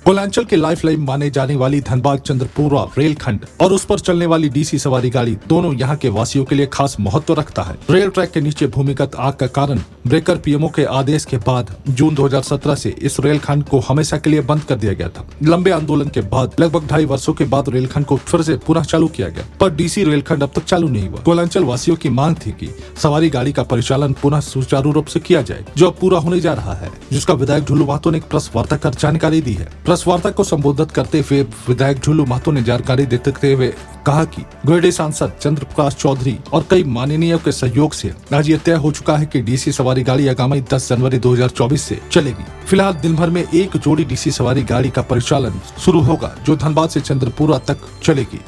कोलांचल के लाइफलाइन माने जाने वाली धनबाद चंद्रपुरा रेलखंड और उस पर चलने वाली डीसी सवारी गाड़ी दोनों यहाँ के वासियों के लिए खास महत्व रखता है। रेल ट्रैक के नीचे भूमिगत आग का कारण ब्रेकर पीएमओ के आदेश के बाद जून 2017 से इस रेलखंड को हमेशा के लिए बंद कर दिया गया था। लंबे आंदोलन के बाद लगभग 2.5 वर्षों के बाद रेलखंड को फिर से पुनः चालू किया गया, पर डीसी रेलखंड अब तक चालू नहीं हुआ। कोलांचल वासियों की मांग थी कि सवारी गाड़ी का परिचालन पुनः सुचारू रूप से किया जाए, जो अब पूरा होने जा रहा है, जिसका विधायक ढुल्लू महतो ने एक प्रेस वार्ता कर जानकारी दी है। प्रेस वार्ता को संबोधित करते हुए विधायक ढुल्लू महतो ने जानकारी देते हुए कहा कि गिरिडीह सांसद चंद्र प्रकाश चौधरी और कई माननीयों के सहयोग से आज ये तय हो चुका है कि डीसी सवारी गाड़ी आगामी 10 जनवरी 2024 से चलेगी। फिलहाल दिन भर में एक जोड़ी डीसी सवारी गाड़ी का परिचालन शुरू होगा, जो धनबाद से चंद्रपुरा तक चलेगी।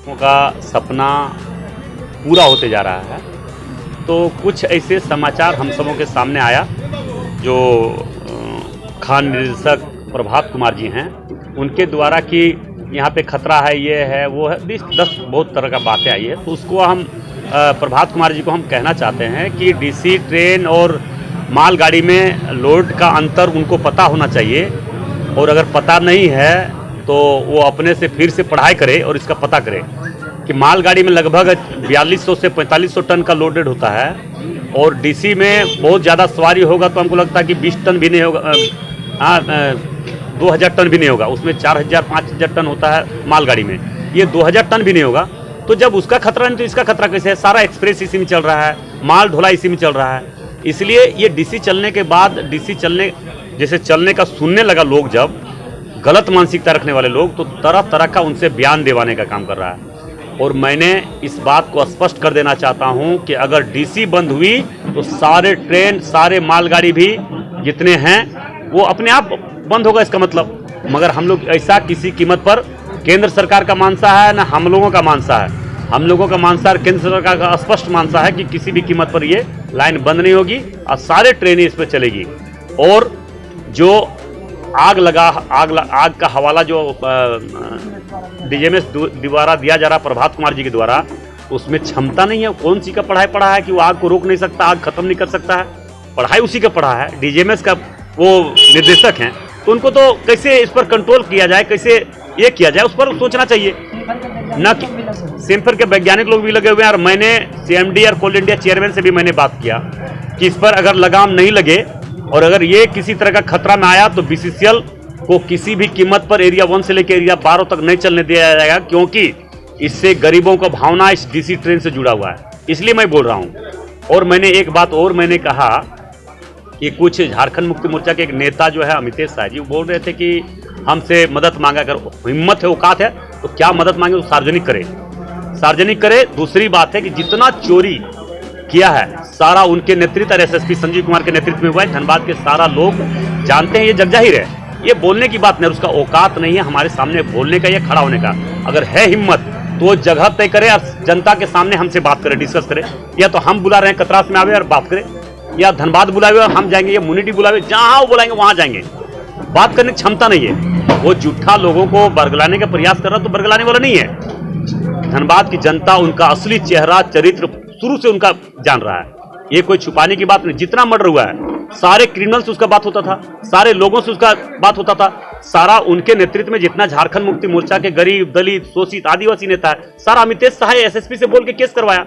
का सपना पूरा होते जा रहा है, तो कुछ ऐसे समाचार हम सबों के सामने आया जो खान निदेशक प्रभात कुमार जी हैं, उनके द्वारा कि यहाँ पे खतरा है, ये है वो है, 10 बहुत तरह का बातें आई है। तो उसको हम प्रभात कुमार जी को हम कहना चाहते हैं कि डीसी ट्रेन और मालगाड़ी में लोड का अंतर उनको पता होना चाहिए, और अगर पता नहीं है तो वो अपने से फिर से पढ़ाई करे और इसका पता करे कि मालगाड़ी में लगभग 4200 से 4500 टन का लोडेड होता है, और डीसी में बहुत ज़्यादा सवारी होगा तो हमको लगता है कि 20 टन भी नहीं होगा, 2000 टन भी नहीं होगा। उसमें 4000-5000 टन होता है मालगाड़ी में, ये 2000 टन भी नहीं होगा। तो जब उसका खतरा नहीं तो इसका खतरा कैसे है? सारा एक्सप्रेस इसी में चल रहा है, माल ढोला इसी में चल रहा है। इसलिए ये डीसी चलने के बाद, डीसी चलने जैसे चलने का सुनने लगा लोग, जब गलत मानसिकता रखने वाले लोग, तो तरह तरह का उनसे बयान दिलवाने का काम कर रहा है। और मैंने इस बात को स्पष्ट कर देना चाहता हूं कि अगर डीसी बंद हुई तो सारे ट्रेन, सारे मालगाड़ी भी जितने हैं वो अपने आप बंद होगा, इसका मतलब। मगर हम लोग ऐसा किसी कीमत पर, केंद्र सरकार का मानसा है ना हम लोगों का मानसा है, हम लोगों का मानसा है, केंद्र सरकार का स्पष्ट मानसा है कि किसी भी कीमत पर ये लाइन बंद नहीं होगी और सारे ट्रेनें इस पर चलेगी। और जो आग का हवाला जो डीजीएमएस द्वारा दिया जा रहा प्रभात कुमार जी के द्वारा, उसमें क्षमता नहीं है। कौन सी का पढ़ा है कि वो आग को रोक नहीं सकता, आग खत्म नहीं कर सकता है? पढ़ाई उसी का पढ़ा है, डीजीएमएस का वो निर्देशक हैं, तो उनको तो कैसे इस पर कंट्रोल किया जाए, कैसे ये किया जाए, उस पर सोचना चाहिए। न कि सिम्फर के वैज्ञानिक लोग भी लगे हुए हैं, और मैंने सीएमडी और कोल इंडिया चेयरमैन से भी मैंने बात किया कि इस पर अगर लगाम नहीं लगे और अगर ये किसी तरह का खतरा में आया तो बीसीसीएल को किसी भी कीमत पर एरिया 1 से लेकर एरिया 12 तक नहीं चलने दिया जाएगा, क्योंकि इससे गरीबों का भावना इस डीसी ट्रेन से जुड़ा हुआ है। इसलिए मैं बोल रहा हूं। और मैंने एक बात और मैंने कहा कि कुछ झारखंड मुक्ति मोर्चा के एक नेता जो है अमितेश शाह जी, वो बोल रहे थे कि हमसे मदद मांगा कर, हिम्मत है, औकात है तो क्या मदद मांगे, तो सार्वजनिक करे। दूसरी बात है कि जितना चोरी किया है सारा उनके नेतृत्व और एसएसपी संजीव कुमार के नेतृत्व में हुआ है। धनबाद के सारा लोग जानते हैं, ये जगजाहिर है, ये बोलने की बात नहीं, उसका औकात नहीं है हमारे सामने बोलने का या खड़ा होने का। अगर है हिम्मत तो जगह तय करे और जनता के सामने हमसे बात करे, डिस्कस करे। या तो हम बुला रहे हैं कतरास में आवे और बात करे, या धनबाद बुलावे और हम जाएंगे, या मुनिटी बुलावे, जहां वो बुलाएंगे वहां जाएंगे। बात करने की क्षमता नहीं है। वो झूठा लोगों को बरगलाने का प्रयास कर रहा तो बरगलाने वाला नहीं है। धनबाद की जनता उनका असली चेहरा, चरित्र शुरू से उनका जान रहा है। ये कोई छुपाने की बात नहीं। जितना मर्डर हुआ है सारे क्रिमिनल से उसका बात होता था, सारे लोगों से उसका बात होता था, सारा उनके नेतृत्व में जितना झारखंड मुक्ति मोर्चा के गरीब, दलित, शोषित, आदिवासी नेता है, सारा अमितेश शाह एसएसपी से बोल के केस करवाया।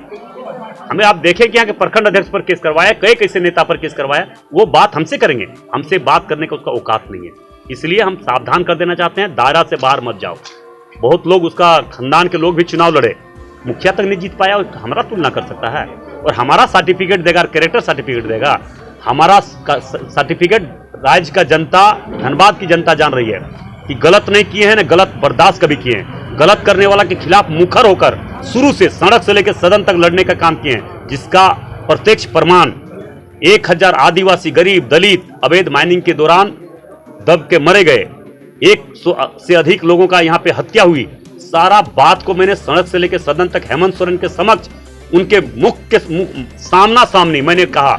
हमें आप देखें कि यहाँ के प्रखंड अध्यक्ष पर केस करवाया, कई कैसे नेता पर केस करवाया। वो बात हमसे करेंगे, हमसे बात करने का उसका औकात नहीं है। इसलिए हम सावधान कर देना चाहते हैं, दायरा से बाहर मत जाओ। बहुत लोग, उसका खानदान के लोग भी चुनाव लड़े, मुखिया तक नहीं जीत पाया, हमारा तुलना कर सकता है? और हमारा सर्टिफिकेट देगा, कैरेक्टर सर्टिफिकेट देगा, हमारा सर्टिफिकेट राज्य का जनता, धनबाद की जनता जान रही है कि गलत नहीं किए हैं, ना गलत बर्दाश्त कभी किए हैं। गलत करने वाला के खिलाफ मुखर होकर शुरू से सड़क से लेकर सदन तक लड़ने का काम किए हैं, जिसका प्रत्यक्ष प्रमाण 1000 आदिवासी, गरीब, दलित अवैध माइनिंग के दौरान दब के मरे गए, 100 से अधिक लोगों का यहाँ पे हत्या हुई। सारा बात को मैंने सड़क से लेकर सदन तक हेमंत सोरेन के समक्ष, उनके मुख के सामना सामनी मैंने कहा।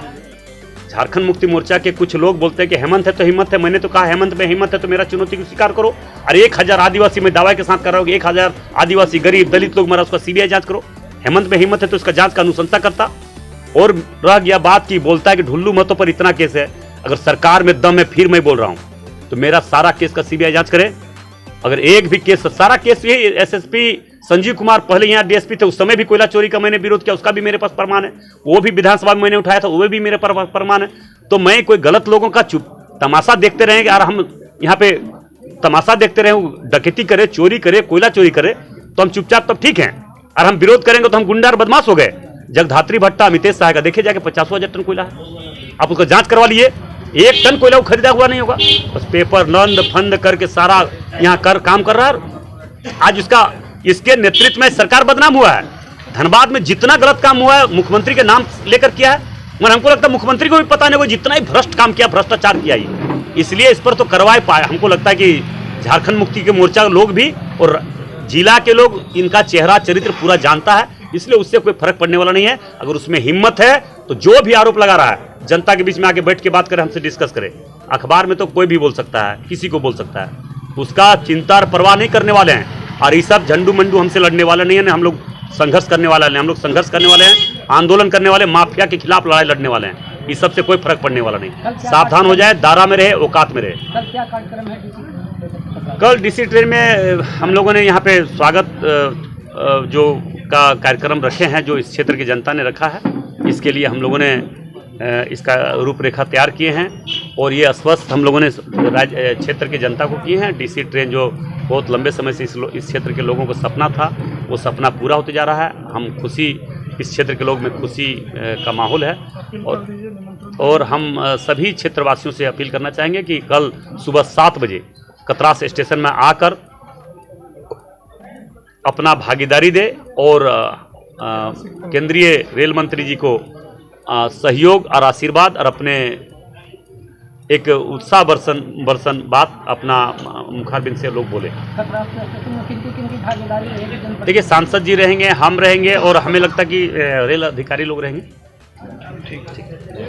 झारखंड मुक्ति मोर्चा के कुछ लोग बोलते हैं कि हेमंत है तो हिम्मत है। मैंने तो कहा हेमंत में हिम्मत है तो मेरा चुनौती को स्वीकार करो। अरे 1000 आदिवासी में दावा के साथ कर रहा हूँ, 1000 आदिवासी, गरीब, दलित लोग मरा, उसका सीबीआई जांच करो। हेमंत में हिम्मत है तो उसका जांच का अनुशंसा करता। और रह गया बात की बोलता है कि ढुल्लू महतो पर इतना केस है। अगर सरकार में दम है, फिर मैं बोल रहा हूं तो मेरा सारा केस का सीबीआई जांच करे। अगर एक भी केस, सारा केस, यही एसएसपी संजीव कुमार पहले यहाँ डीएसपी थे, उस समय भी कोयला चोरी का मैंने विरोध किया, उसका भी मेरे पास प्रमाण है। वो भी विधानसभा में मैंने उठाया था, वो भी मेरे पास प्रमाण है। तो मैं कोई गलत लोगों का चुप तमाशा देखते रहेंगे और हम यहाँ पे तमाशा देखते रहे, डकैती करे, चोरी करे, कोयला चोरी करे, तो हम चुपचाप तब ठीक है। और हम विरोध करेंगे तो हम गुंडा और बदमाश हो गए। जगधात्री भट्टा, अमितेश शाह का देखिए जाके 50,000 टन कोयला है, आप उसका जांच करवा लिए, 1 टन कोयला वो खरीदा हुआ नहीं होगा, बस पेपर लंद फंद करके सारा यहाँ काम कर रहा है। आज इसके नेतृत्व में सरकार बदनाम हुआ है। धनबाद में जितना गलत काम हुआ है मुख्यमंत्री के नाम लेकर किया है, मगर हमको लगता है मुख्यमंत्री को भी पता नहीं, वो जितना ही भ्रष्ट काम किया, भ्रष्टाचार किया ही, इसलिए इस पर तो करवाए पाए। हमको लगता है कि झारखंड मुक्ति के मोर्चा के लोग भी और जिला के लोग इनका चेहरा चरित्र पूरा जानता है, इसलिए उससे कोई फर्क पड़ने वाला नहीं है। अगर उसमें हिम्मत है तो जो भी आरोप लगा रहा है जनता के बीच में आके बैठ के बात करे, हमसे डिस्कस करे। अखबार में तो कोई भी बोल सकता है, किसी को बोल सकता है, उसका चिंता और परवाह नहीं करने वाले हैं। और ये सब झंडू मंडू हमसे लड़ने वाले नहीं है, हम लोग संघर्ष करने वाले हैं, हम लोग संघर्ष करने वाले हैं, आंदोलन करने वाले, माफिया के खिलाफ लड़ाई लड़ने वाले हैं। इस सबसे कोई फर्क पड़ने वाला नहीं। सावधान हो जाए, दायरा में रहे, औकात में रहे। कल क्या कार्यक्रम है कल डीसी ट्रेन में हम लोगों ने यहाँ पे स्वागत जो का कार्यक्रम रखे हैं, जो इस क्षेत्र की जनता ने रखा है, इसके लिए हम लोगों ने इसका रूपरेखा तैयार किए हैं और ये आश्वस्त हम लोगों ने राज्य क्षेत्र की जनता को किए हैं। डीसी ट्रेन जो बहुत लंबे समय से इस क्षेत्र के लोगों को सपना था, वो सपना पूरा होते जा रहा है। हम खुशी, इस क्षेत्र के लोग में खुशी का माहौल है और हम सभी क्षेत्रवासियों से अपील करना चाहेंगे कि कल सुबह 7 बजे कतरास स्टेशन में आकर अपना भागीदारी दे और केंद्रीय रेल मंत्री जी को सहयोग और आशीर्वाद और अपने एक उत्साह बरसन बात अपना मुखारबिंद से लोग बोले। देखिए, सांसद जी रहेंगे, हम रहेंगे और हमें लगता है कि रेल अधिकारी लोग रहेंगे। ठीक।